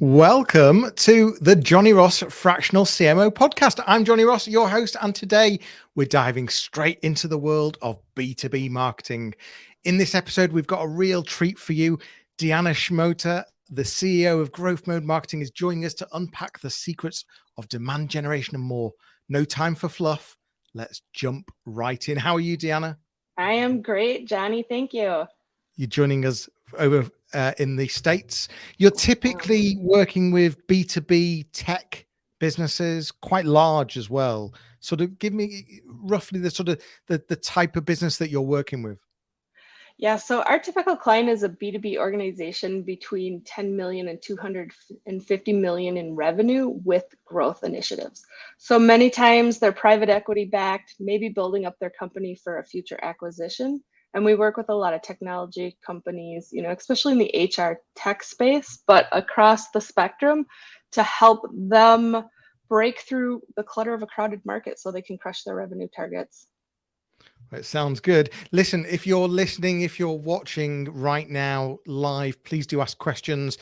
Welcome to the Jonny Ross Fractional CMO podcast. I'm Jonny Ross, your host, and today we're diving straight into the world of B2B marketing. In this episode, we've got a real treat for you. Deanna Shimota, the CEO of GrowthMode Marketing, is joining us to unpack the secrets of demand generation and more. No time for fluff. Let's jump right in. How are you, Deanna? I am great, Johnny. Thank you. You're joining us over in the States. You're typically working with B2B tech businesses, quite large as well. Sort of give me roughly the sort of the type of business that you're working with. Yeah, so our typical client is a B2B organization between 10 million and 250 million in revenue with growth initiatives. So many times they're private equity backed, maybe building up their company for a future acquisition. And we work with a lot of technology companies, especially in the HR tech space, but across the spectrum to help them break through the clutter of a crowded market so they can crush their revenue targets. It sounds good. Listen, if you're listening, if you're watching right now live, please do ask questions.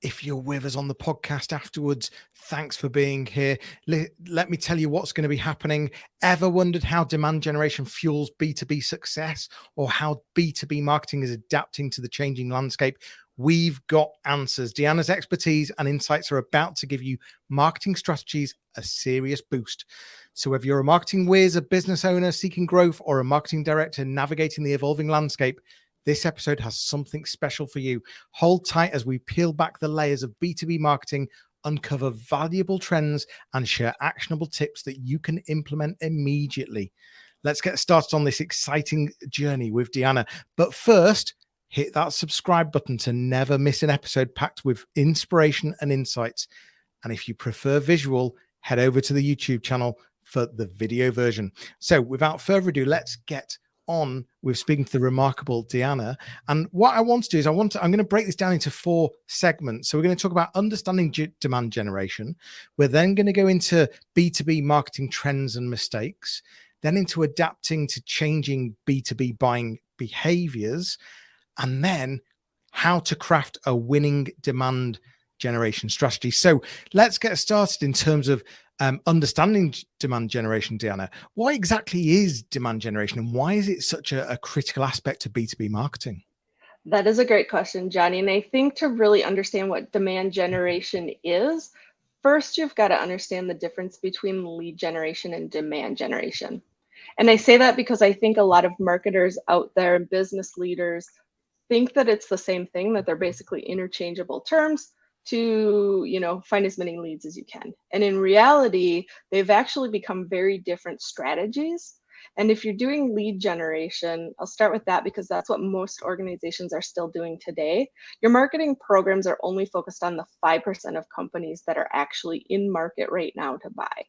If you're with us on the podcast afterwards, thanks for being here. Let me tell you what's going to be happening. Ever wondered how demand generation fuels B2B success or how B2B marketing is adapting to the changing landscape? We've got answers. Deanna's expertise and insights are about to give you marketing strategies a serious boost. So if you're a marketing whiz, a business owner seeking growth, or a marketing director navigating the evolving landscape, this episode has something special for you. Hold tight as we peel back the layers of B2B marketing, uncover valuable trends, and share actionable tips that you can implement immediately. Let's get started on this exciting journey with Deanna. But first, hit that subscribe button to never miss an episode packed with inspiration and insights. And if you prefer visual, head over to the YouTube channel for the video version. So without further ado, let's get on with speaking to the remarkable Deanna. And what I want to do is I'm going to break this down into 4 segments. So we're going to talk about understanding demand generation. We're then going to go into B2B marketing trends and mistakes, then into adapting to changing B2B buying behaviors, and then how to craft a winning demand generation strategy. So let's get started in terms of understanding demand generation, Deanna. What exactly is demand generation and why is it such a critical aspect of B2B marketing? That is a great question, Johnny. And I think to really understand what demand generation is, first you've got to understand the difference between lead generation and demand generation. And I say that because I think a lot of marketers out there and business leaders think that it's the same thing, that they're basically interchangeable terms to find as many leads as you can. And in reality, they've actually become very different strategies. And if you're doing lead generation, I'll start with that because that's what most organizations are still doing today. Your marketing programs are only focused on the 5% of companies that are actually in market right now to buy.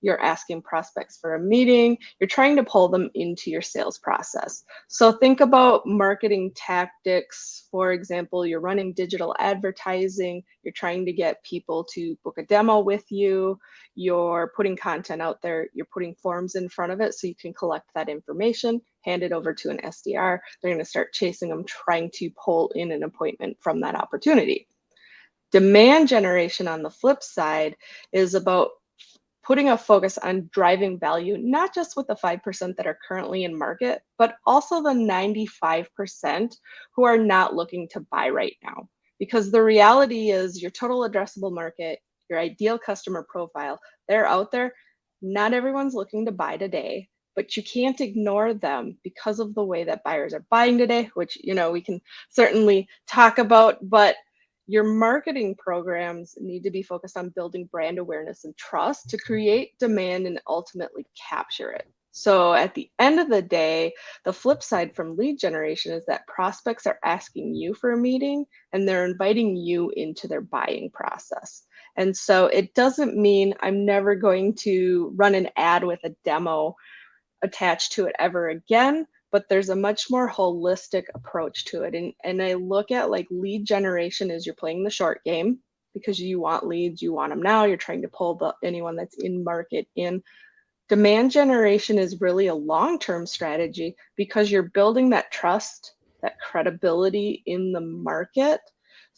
You're asking prospects for a meeting, you're trying to pull them into your sales process. So think about marketing tactics. For example, you're running digital advertising, you're trying to get people to book a demo with you, you're putting content out there, you're putting forms in front of it so you can collect that information, hand it over to an SDR. They're going to start chasing them, trying to pull in an appointment from that opportunity. Demand generation on the flip side is about putting a focus on driving value, not just with the 5% that are currently in market, but also the 95% who are not looking to buy right now. Because the reality is your total addressable market, your ideal customer profile, they're out there. Not everyone's looking to buy today, but you can't ignore them because of the way that buyers are buying today, which we can certainly talk about, but your marketing programs need to be focused on building brand awareness and trust to create demand and ultimately capture it. So at the end of the day, the flip side from lead generation is that prospects are asking you for a meeting and they're inviting you into their buying process. And so it doesn't mean I'm never going to run an ad with a demo attached to it ever again, but there's a much more holistic approach to it. And I look at like lead generation as you're playing the short game because you want leads, you want them now, you're trying to pull anyone that's in market in. Demand generation is really a long-term strategy because you're building that trust, that credibility in the market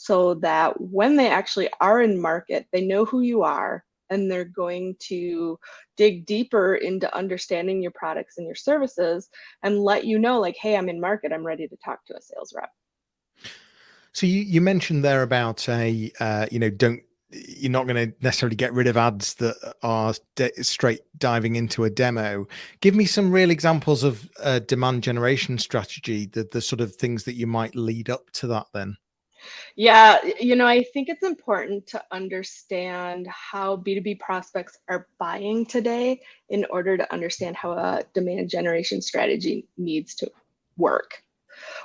so that when they actually are in market, they know who you are, and they're going to dig deeper into understanding your products and your services and let you know, like, hey, I'm in market, I'm ready to talk to a sales rep. So you mentioned there about you're not going to necessarily get rid of ads that are straight diving into a demo. Give me some real examples of demand generation strategy, the sort of things that you might lead up to that then. Yeah, I think it's important to understand how B2B prospects are buying today in order to understand how a demand generation strategy needs to work.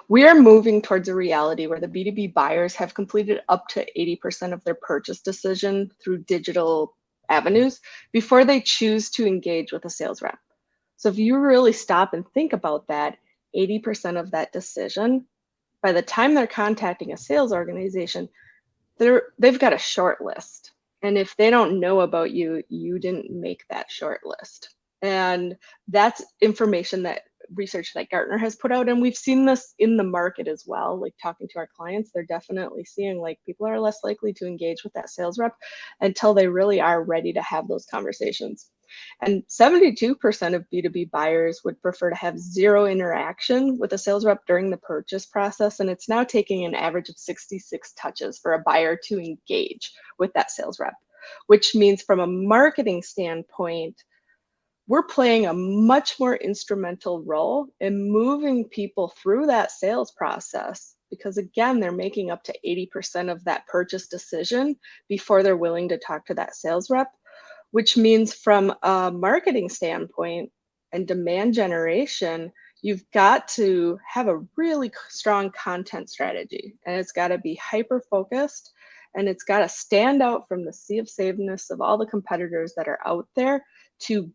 We are moving towards a reality where the B2B buyers have completed up to 80% of their purchase decision through digital avenues before they choose to engage with a sales rep. So if you really stop and think about that, 80% of that decision, by the time they're contacting a sales organization, they've got a short list. And if they don't know about you, you didn't make that short list. And that's information that research that Gartner has put out. And we've seen this in the market as well. Like talking to our clients, they're definitely seeing like people are less likely to engage with that sales rep until they really are ready to have those conversations. And 72% of B2B buyers would prefer to have zero interaction with a sales rep during the purchase process. And it's now taking an average of 66 touches for a buyer to engage with that sales rep, which means from a marketing standpoint, we're playing a much more instrumental role in moving people through that sales process, because again, they're making up to 80% of that purchase decision before they're willing to talk to that sales rep, which means from a marketing standpoint and demand generation, you've got to have a really strong content strategy, and it's got to be hyper focused, and it's got to stand out from the sea of sameness of all the competitors that are out there to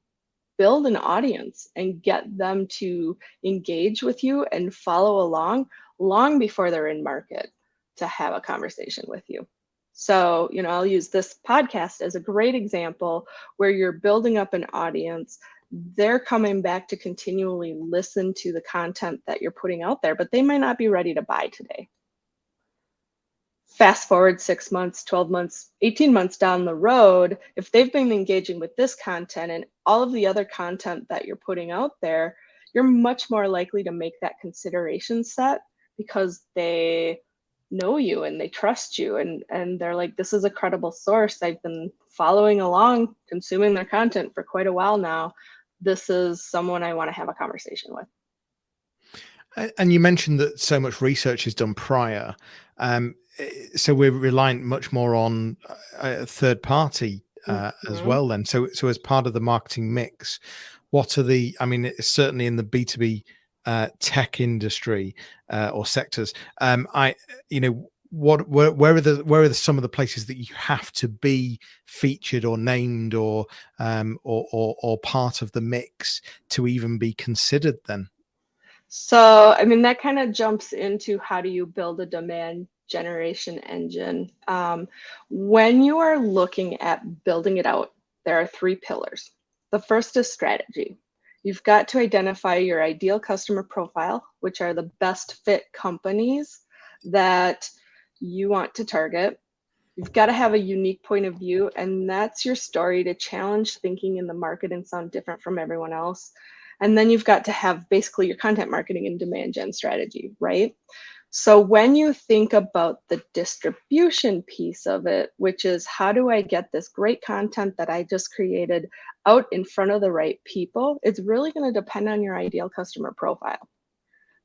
build an audience and get them to engage with you and follow along long before they're in market to have a conversation with you. So, I'll use this podcast as a great example where you're building up an audience. They're coming back to continually listen to the content that you're putting out there, but they might not be ready to buy today. Fast forward 6 months, 12 months, 18 months down the road, if they've been engaging with this content and all of the other content that you're putting out there, you're much more likely to make that consideration set because they know you and they trust you, and they're like, this is a credible source. I've been following along, consuming their content for quite a while now. This is someone I want to have a conversation with. And you mentioned that so much research is done prior. So we're reliant much more on third party as well then. So as part of the marketing mix, what are it's certainly in the B2B tech industry or sectors. Where are some of the places that you have to be featured or named or part of the mix to even be considered then? So, that kind of jumps into how do you build a demand generation engine. When you are looking at building it out, there are 3 pillars. The first is strategy. You've got to identify your ideal customer profile, which are the best fit companies that you want to target. You've got to have a unique point of view, and that's your story to challenge thinking in the market and sound different from everyone else. And then you've got to have basically your content marketing and demand gen strategy, right? So when you think about the distribution piece of it, which is how do I get this great content that I just created out in front of the right people, it's really going to depend on your ideal customer profile,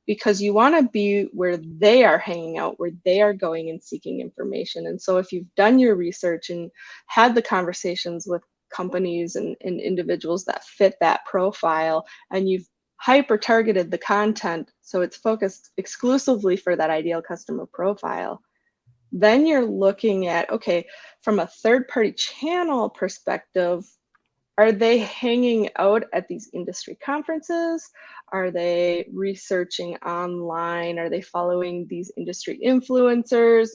because you want to be where they are hanging out, where they are going and seeking information. And so if you've done your research and had the conversations with companies and individuals that fit that profile, and you've hyper targeted the content so it's focused exclusively for that ideal customer profile, then you're looking at, okay, from a third party channel perspective, are they hanging out at these industry conferences? Are they researching online? Are they following these industry influencers?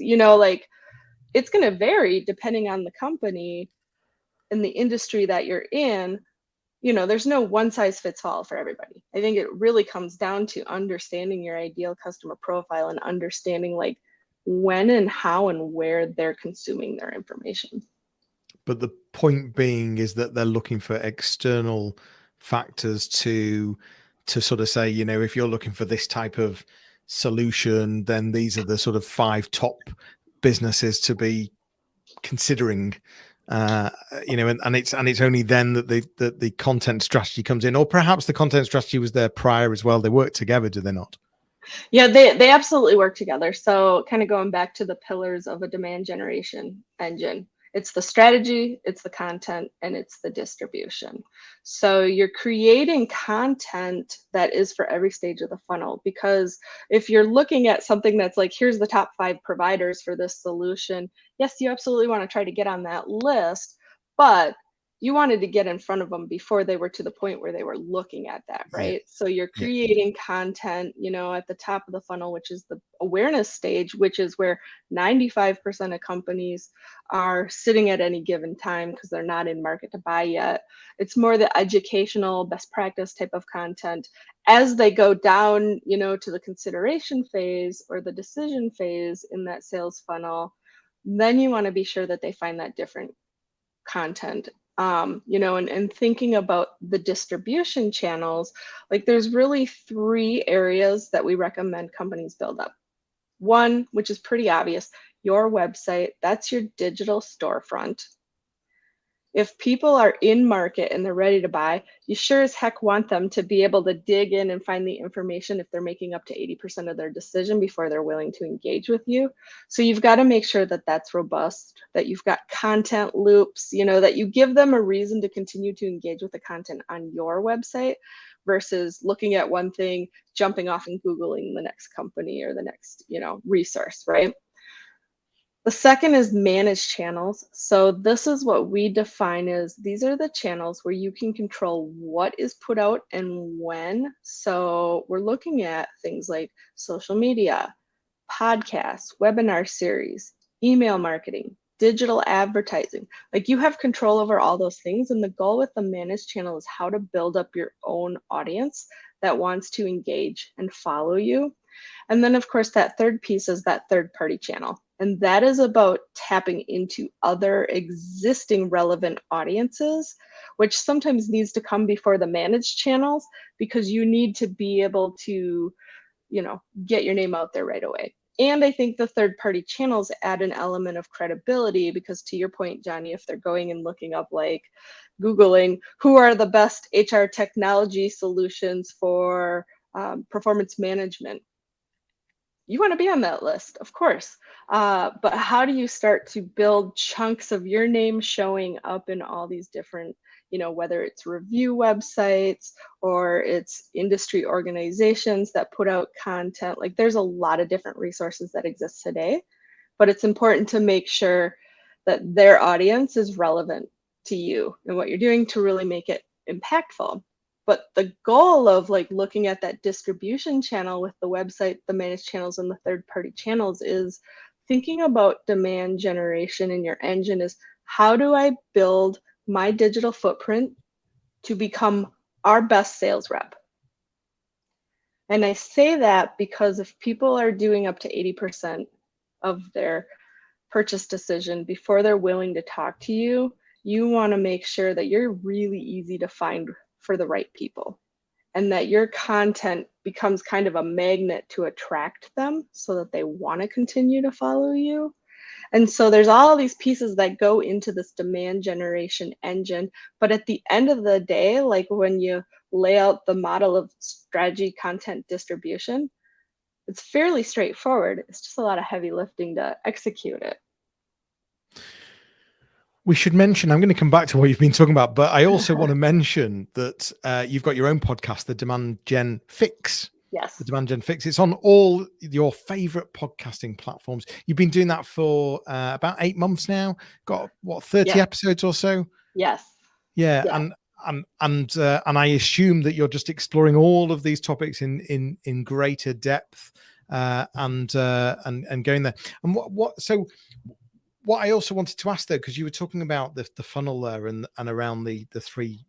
It's going to vary depending on the company and the industry that you're in. There's no one size fits all for everybody. I think it really comes down to understanding your ideal customer profile and understanding when and how and where they're consuming their information. But the point being is that they're looking for external factors to sort of say, if you're looking for this type of solution, then these are the sort of 5 top businesses to be considering. And it's only then that the content strategy comes in, or perhaps the content strategy was there prior as well. They work together, do they not? Yeah, they absolutely work together. So kind of going back to the pillars of a demand generation engine, it's the strategy, it's the content, and it's the distribution. So you're creating content that is for every stage of the funnel, because if you're looking at something that's like, here's the top 5 providers for this solution, yes, you absolutely want to try to get on that list, but you wanted to get in front of them before they were to the point where they were looking at that, right? Yeah. So you're creating content, at the top of the funnel, which is the awareness stage, which is where 95% of companies are sitting at any given time because they're not in market to buy yet. It's more the educational best practice type of content. As they go down, to the consideration phase or the decision phase in that sales funnel, then you want to be sure that they find that different content. And thinking about the distribution channels, like there's really 3 areas that we recommend companies build up. One, which is pretty obvious, your website, that's your digital storefront. If people are in market and they're ready to buy, you sure as heck want them to be able to dig in and find the information if they're making up to 80% of their decision before they're willing to engage with you. So you've got to make sure that that's robust, that you've got content loops, that you give them a reason to continue to engage with the content on your website versus looking at one thing, jumping off and Googling the next company or the next, resource, right? The second is managed channels. So this is what we define as, these are the channels where you can control what is put out and when. So we're looking at things like social media, podcasts, webinar series, email marketing, digital advertising. Like you have control over all those things. And the goal with the managed channel is how to build up your own audience that wants to engage and follow you. And then, of course, that third piece is that third-party channel. And that is about tapping into other existing relevant audiences, which sometimes needs to come before the managed channels because you need to be able to, get your name out there right away. And I think the third-party channels add an element of credibility because, to your point, Jonny, if they're going and looking up, like Googling, who are the best HR technology solutions for performance management, you want to be on that list, of course. But how do you start to build chunks of your name showing up in all these different, whether it's review websites or it's industry organizations that put out content? Like there's a lot of different resources that exist today, but it's important to make sure that their audience is relevant to you and what you're doing to really make it impactful. But the goal of like looking at that distribution channel with the website, the managed channels, and the third-party channels is thinking about demand generation in your engine is, how do I build my digital footprint to become our best sales rep? And I say that because if people are doing up to 80% of their purchase decision before they're willing to talk to you, you want to make sure that you're really easy to find for the right people and that your content becomes kind of a magnet to attract them so that they want to continue to follow you. And so there's all these pieces that go into this demand generation engine. But at the end of the day, like when you lay out the model of strategy, content, distribution, it's fairly straightforward. It's just a lot of heavy lifting to execute it. We should mention, I'm going to come back to what you've been talking about, but I also want to mention that you've got your own podcast, the Demand Gen Fix. Yes. The Demand Gen Fix. It's on all your favorite podcasting platforms. You've been doing that for about 8 months now. Got what, 30 episodes or so? Yes. Yeah. And I assume that you're just exploring all of these topics in greater depth and going there. And what I also wanted to ask though, because you were talking about the funnel there and around the 3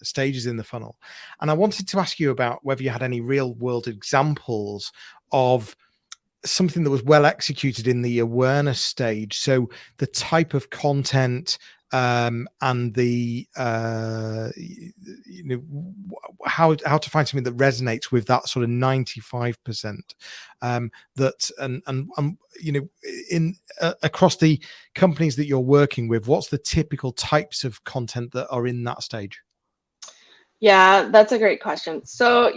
stages in the funnel, and I wanted to ask you about whether you had any real world examples of something that was well executed in the awareness stage. So the type of content and the how to find something that resonates with that sort of 95% that and in across the companies that you're working with, what's the typical types of content that are in that stage? Yeah, that's a great question. So,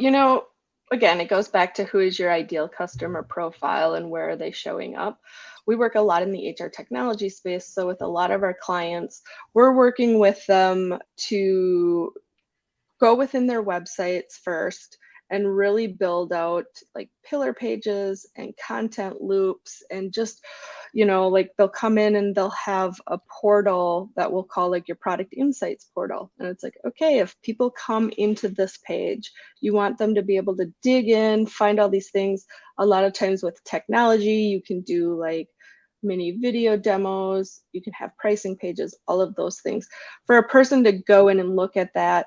again, it goes back to who is your ideal customer profile and where are they showing up. We work a lot in the HR technology space. So, with a lot of our clients, we're working with them to go within their websites first and really build out like pillar pages and content loops and just like they'll come in and they'll have a portal that we'll call like your product insights portal, and it's like, okay, if people come into this page, you want them to be able to dig in, find all these things. A lot of times with technology, you can do like mini video demos, you can have pricing pages, all of those things for a person to go in and look at that,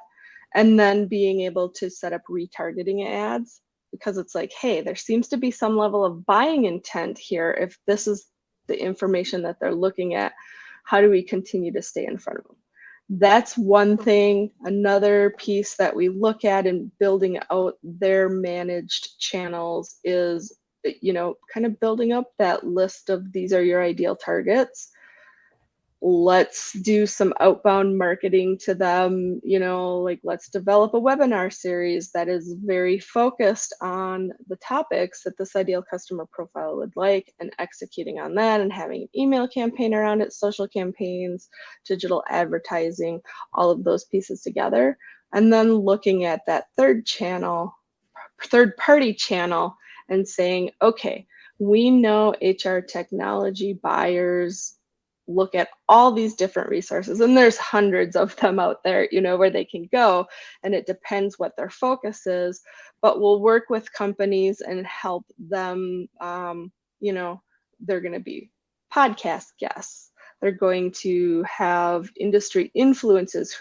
and then being able to set up retargeting ads, because it's like, hey, there seems to be some level of buying intent here. If this is the information that they're looking at, how do we continue to stay in front of them? That's one thing. Another piece that we look at in building out their managed channels is, kind of building up that list of these are your ideal targets. Let's do some outbound marketing to them, like let's develop a webinar series that is very focused on the topics that this ideal customer profile would like, and executing on that and having an email campaign around it, social campaigns, digital advertising, all of those pieces together. And then looking at that third party channel and saying, okay, we know HR technology buyers look at all these different resources, and there's hundreds of them out there, where they can go, and it depends what their focus is, but we'll work with companies and help them. They're going to be podcast guests, they're going to have industry influencers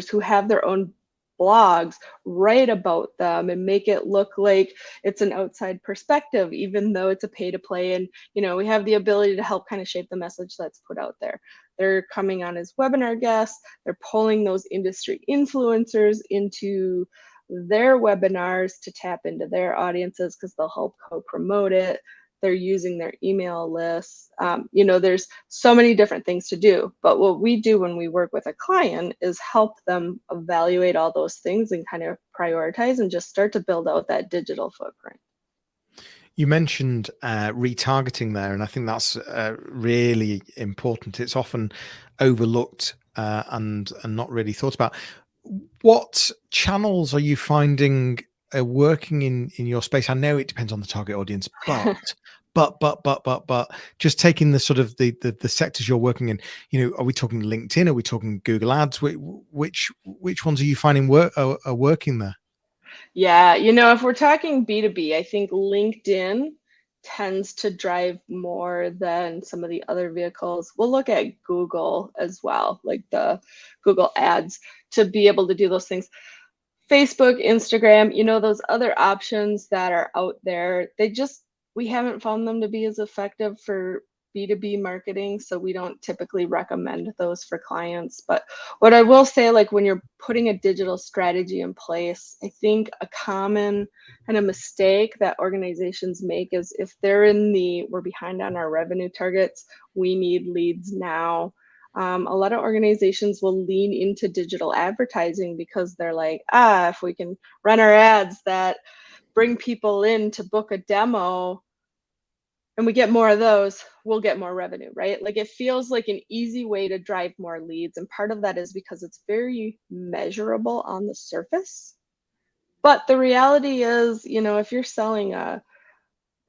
who have their own blogs, write about them and make it look like it's an outside perspective, even though it's a pay to play. And, we have the ability to help kind of shape the message that's put out there. They're coming on as webinar guests. They're pulling those industry influencers into their webinars to tap into their audiences because they'll help co-promote it. They're using their email lists. There's so many different things to do, but what we do when we work with a client is help them evaluate all those things and kind of prioritize and just start to build out that digital footprint. You mentioned retargeting there, and I think that's really important. It's often overlooked and not really thought about. What channels are you finding working in your space? I know it depends on the target audience, but just taking the sort of the sectors you're working in, are we talking LinkedIn? Are we talking Google Ads? Which ones are you finding are working there? Yeah, if we're talking B2B, I think LinkedIn tends to drive more than some of the other vehicles. We'll look at Google as well, like the Google Ads, to be able to do those things. Facebook, Instagram, those other options that are out there, we haven't found them to be as effective for B2B marketing, so we don't typically recommend those for clients. But what I will say, like when you're putting a digital strategy in place, I think a common kind of mistake that organizations make is if they're we're behind on our revenue targets, we need leads now. A lot of organizations will lean into digital advertising because they're like, if we can run our ads that bring people in to book a demo and we get more of those, we'll get more revenue, right? Like it feels like an easy way to drive more leads. And part of that is because it's very measurable on the surface. But the reality is, if you're selling a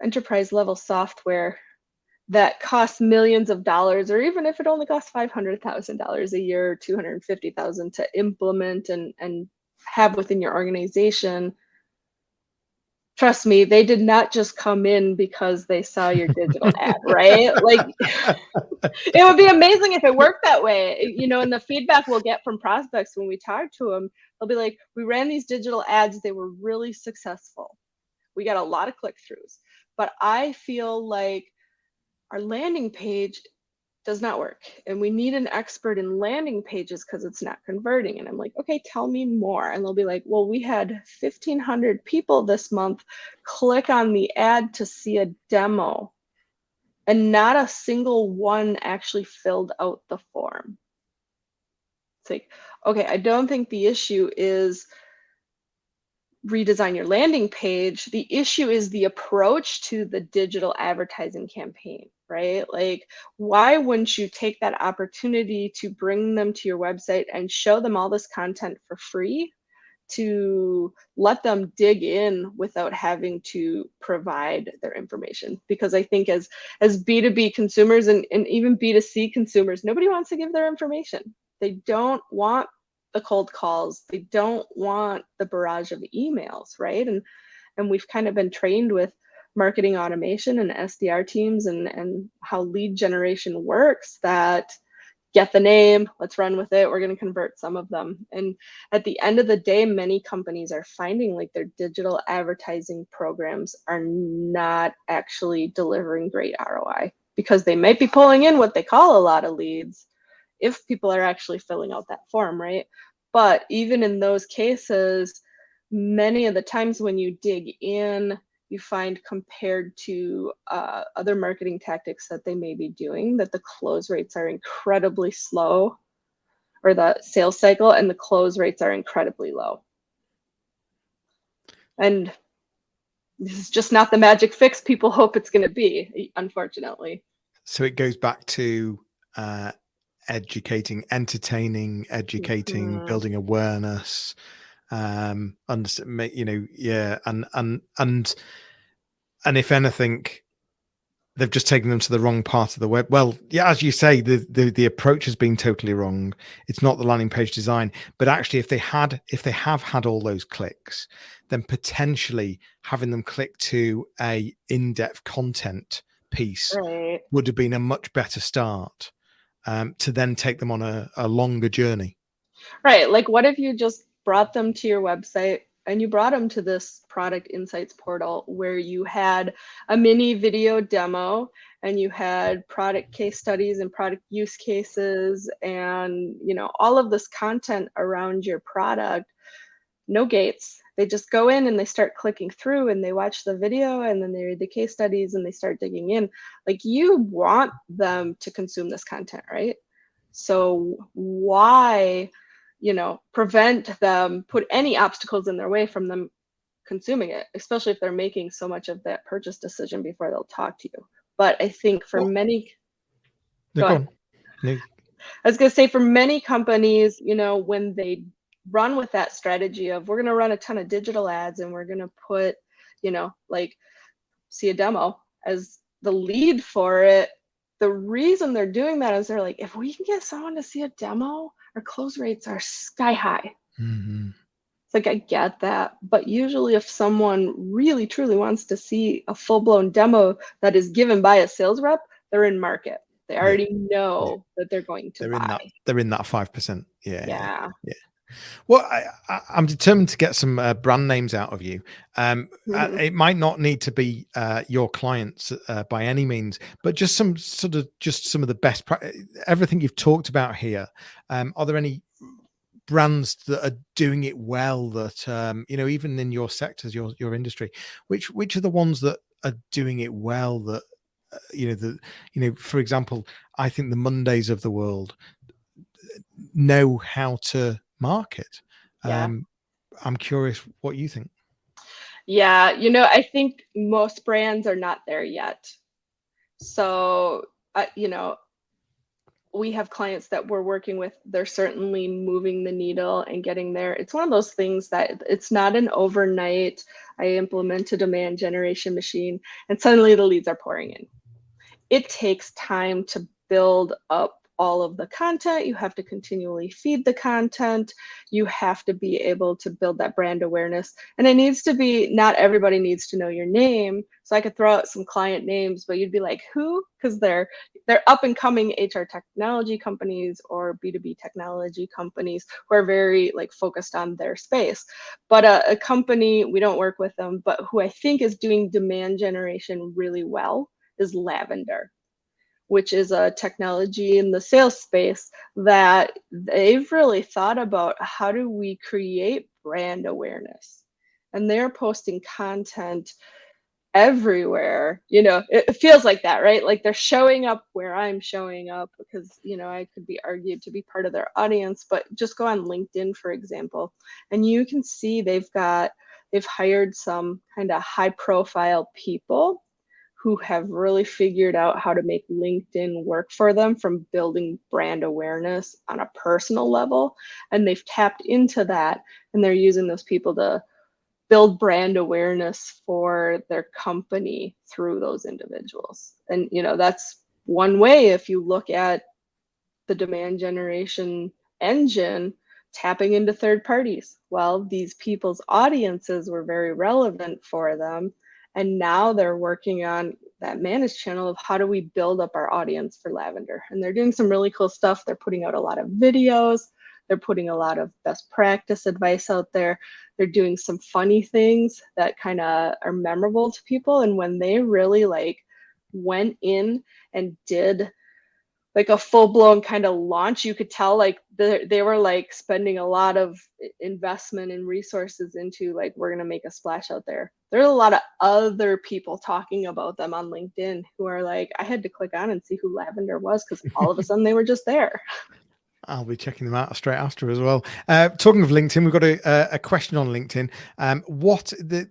enterprise level software that costs millions of dollars, or even if it only costs $500,000 a year, $250,000 to implement and have within your organization, trust me, they did not just come in because they saw your digital ad, right? Like it would be amazing if it worked that way, and the feedback we'll get from prospects when we talk to them, they'll be like, we ran these digital ads, they were really successful. We got a lot of click-throughs. but I feel like our landing page does not work and we need an expert in landing pages because it's not converting. And I'm like, okay, tell me more. And they'll be like, well, we had 1,500 people this month click on the ad to see a demo, and not a single one actually filled out the form. It's like, okay, I don't think the issue is redesign your landing page. The issue is the approach to the digital advertising campaign, right? Like, why wouldn't you take that opportunity to bring them to your website and show them all this content for free, to let them dig in without having to provide their information? Because I think as B2B consumers and even B2C consumers, nobody wants to give their information. They don't want the cold calls. They don't want the barrage of emails, right? And we've kind of been trained with marketing automation and SDR teams and how lead generation works, that get the name, let's run with it, we're going to convert some of them. And at the end of the day, many companies are finding like their digital advertising programs are not actually delivering great ROI, because they might be pulling in what they call a lot of leads if people are actually filling out that form, right? But even in those cases, many of the times when you dig in, you find, compared to other marketing tactics that they may be doing, that the close rates are incredibly slow, or the sales cycle and the close rates are incredibly low. And this is just not the magic fix people hope it's going to be, unfortunately. So it goes back to educating, entertaining, educating, building awareness, understand, yeah, and if anything, they've just taken them to the wrong part of the web. Well, yeah, as you say, the approach has been totally wrong. It's not the landing page design, but actually, if they have had all those clicks, then potentially having them click to a in-depth content piece would have been a much better start, to then take them on a longer journey. Right. Like, what if you just brought them to your website and you brought them to this product insights portal where you had a mini video demo and you had product case studies and product use cases and, all of this content around your product, no gates. They just go in and they start clicking through and they watch the video and then they read the case studies and they start digging in. Like, you want them to consume this content, right? So why, prevent them, put any obstacles in their way from them consuming it, especially if they're making so much of that purchase decision before they'll talk to you. But I think for many, go ahead. I was going to say, for many companies, when they run with that strategy of, we're going to run a ton of digital ads and we're going to put, like, see a demo as the lead for it, the reason they're doing that is they're like, if we can get someone to see a demo, our close rates are sky high. It's like, I get that. But usually if someone really truly wants to see a full-blown demo that is given by a sales rep, they're in market. They already know that they're going to buy. They're in that 5%. Yeah. Well, I'm determined to get some brand names out of you. It might not need to be your clients by any means, but just some of the best, everything you've talked about here. Are there any brands that are doing it well that, even in your sectors, your industry, which are the ones that are doing it well that, for example, I think the Mondays of the world know how to market. I'm curious what you think. Yeah, I think most brands are not there yet. So, we have clients that we're working with, they're certainly moving the needle and getting there. It's one of those things that it's not an overnight, I implement a demand generation machine and suddenly the leads are pouring in. It takes time to build up all of the content. You have to continually feed the content. You have to be able to build that brand awareness. And it needs to be, not everybody needs to know your name. So I could throw out some client names, but you'd be like, who? Because they're up and coming HR technology companies or B2B technology companies who are very like focused on their space. But a company, we don't work with them, but who I think is doing demand generation really well is Lavender, which is a technology in the sales space that they've really thought about how do we create brand awareness. And they're posting content everywhere. It feels like that, right? Like they're showing up where I'm showing up because, I could be argued to be part of their audience, but just go on LinkedIn, for example, and you can see they've hired some kind of high profile people who have really figured out how to make LinkedIn work for them from building brand awareness on a personal level. And they've tapped into that, and they're using those people to build brand awareness for their company through those individuals. And, that's one way. If you look at the demand generation engine, tapping into third parties. Well, these people's audiences were very relevant for them. And now they're working on that managed channel of how do we build up our audience for Lavender. And they're doing some really cool stuff. They're putting out a lot of videos. They're putting a lot of best practice advice out there. They're doing some funny things that kind of are memorable to people. And when they really went in and did like a full-blown kind of launch, you could tell they were spending a lot of investment and resources into we're going to make a splash out there. There's a lot of other people talking about them on LinkedIn who are I had to click on and see who Lavender was because all of a sudden they were just there. I'll be checking them out straight after as well. Talking of LinkedIn, we've got a question on LinkedIn.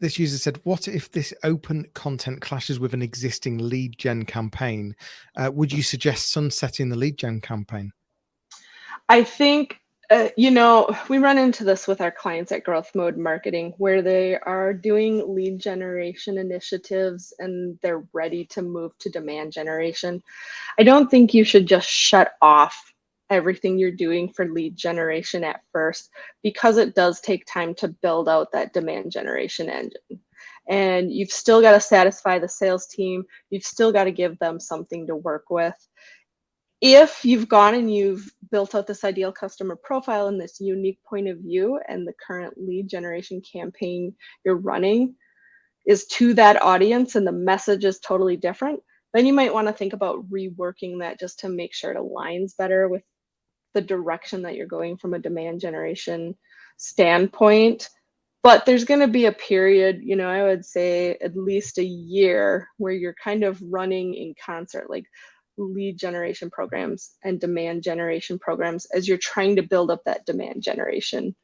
This user said, what if this open content clashes with an existing lead gen campaign? Would you suggest sunsetting the lead gen campaign? I think, we run into this with our clients at GrowthMode Marketing, where they are doing lead generation initiatives and they're ready to move to demand generation. I don't think you should just shut off everything you're doing for lead generation at first, because it does take time to build out that demand generation engine. And you've still got to satisfy the sales team. You've still got to give them something to work with. If you've gone and you've built out this ideal customer profile and this unique point of view, and the current lead generation campaign you're running is to that audience and the message is totally different, then you might want to think about reworking that just to make sure it aligns better with the direction that you're going from a demand generation standpoint. But there's going to be a period, I would say at least a year, where you're kind of running in concert, like lead generation programs and demand generation programs, as you're trying to build up that demand generation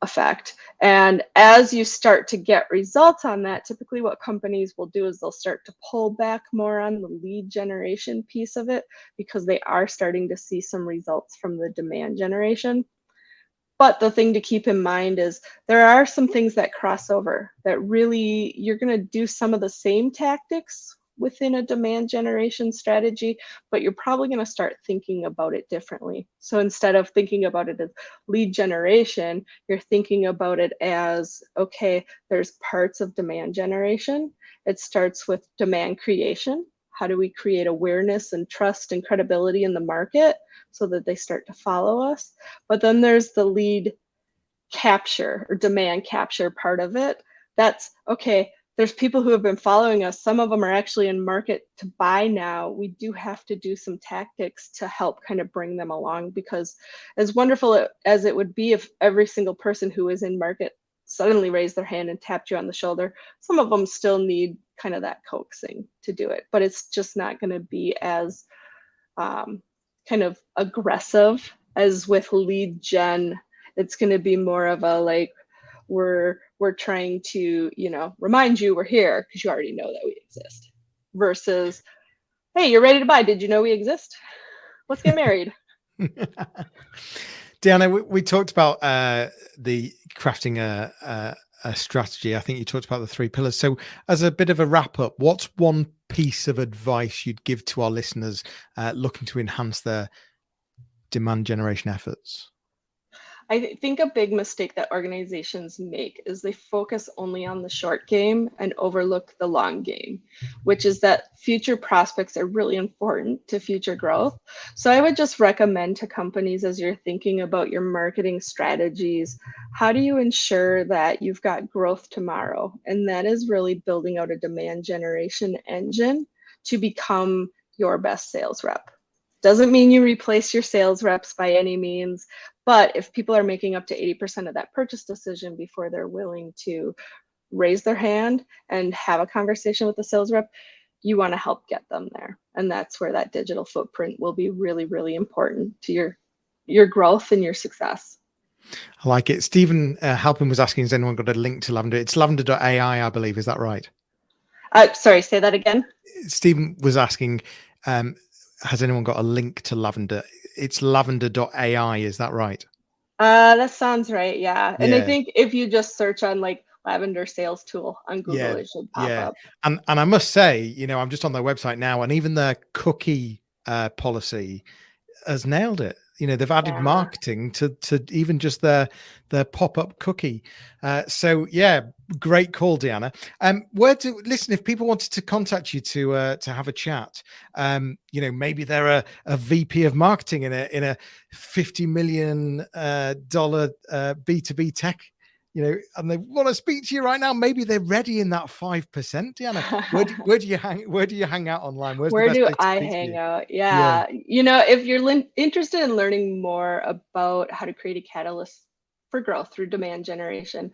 effect. And as you start to get results on that, typically what companies will do is they'll start to pull back more on the lead generation piece of it, because they are starting to see some results from the demand generation. But the thing to keep in mind is there are some things that cross over, that really you're going to do some of the same tactics within a demand generation strategy, but you're probably going to start thinking about it differently. So instead of thinking about it as lead generation, you're thinking about it as, okay, there's parts of demand generation. It starts with demand creation. How do we create awareness and trust and credibility in the market so that they start to follow us? But then there's the lead capture or demand capture part of it. That's, okay, there's people who have been following us. Some of them are actually in market to buy now. We do have to do some tactics to help kind of bring them along, because as wonderful as it would be if every single person who is in market suddenly raised their hand and tapped you on the shoulder, some of them still need kind of that coaxing to do it. But it's just not going to be as kind of aggressive as with lead gen. It's going to be more of a we're trying to, remind you we're here because you already know that we exist, versus, hey, you're ready to buy. Did you know we exist? Let's get married. Deanna, we talked about the crafting a strategy. I think you talked about the 3 pillars. So as a bit of a wrap up, what's one piece of advice you'd give to our listeners looking to enhance their demand generation efforts? I think a big mistake that organizations make is they focus only on the short game and overlook the long game, which is that future prospects are really important to future growth. So I would just recommend to companies, as you're thinking about your marketing strategies, how do you ensure that you've got growth tomorrow? And that is really building out a demand generation engine to become your best sales rep. Doesn't mean you replace your sales reps by any means, but if people are making up to 80% of that purchase decision before they're willing to raise their hand and have a conversation with the sales rep, you want to help get them there. And that's where that digital footprint will be really, really important to your growth and your success. I like it. Stephen Halpin was asking, has anyone got a link to Lavender? It's lavender.ai, I believe. Is that right? Sorry, say that again. Stephen was asking, has anyone got a link to Lavender? It's lavender.ai. Is that right? That sounds right. Yeah. And Yeah. I think if you just search on like Lavender sales tool on Google, it should pop up. And I must say, I'm just on their website now, and even their cookie policy has nailed it. They've added marketing to even just their pop-up cookie. So yeah, great call, Deanna. Listen, if people wanted to contact you to have a chat, maybe they're a VP of marketing in a $50 million B2B tech, and they want to speak to you right now. Maybe they're ready in that 5%. Deanna, where do you hang out online? Where do I hang out? Yeah. If you're interested in learning more about how to create a catalyst for growth through demand generation,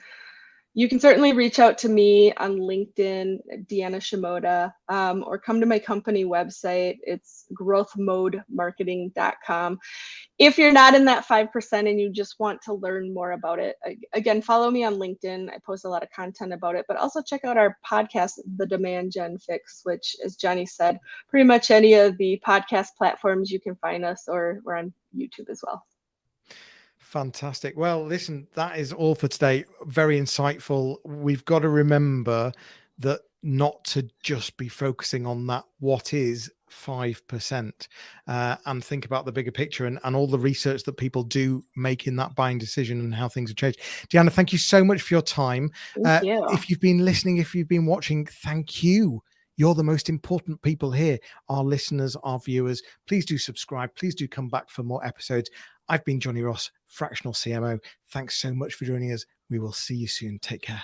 you can certainly reach out to me on LinkedIn, Deanna Shimota, or come to my company website. It's growthmodemarketing.com. If you're not in that 5% and you just want to learn more about it, again, follow me on LinkedIn. I post a lot of content about it, but also check out our podcast, The Demand Gen Fix, which, as Jonny said, pretty much any of the podcast platforms you can find us, or we're on YouTube as well. Fantastic. Well, listen, that is all for today. Very insightful. We've got to remember that not to just be focusing on that what is 5%, and think about the bigger picture and all the research that people do make in that buying decision and how things have changed. Deanna, thank you so much for your time. Thank you. If you've been listening, if you've been watching, thank you. You're the most important people here, our listeners, our viewers. Please do subscribe. Please do come back for more episodes. I've been Jonny Ross, Fractional CMO. Thanks so much for joining us. We will see you soon. Take care.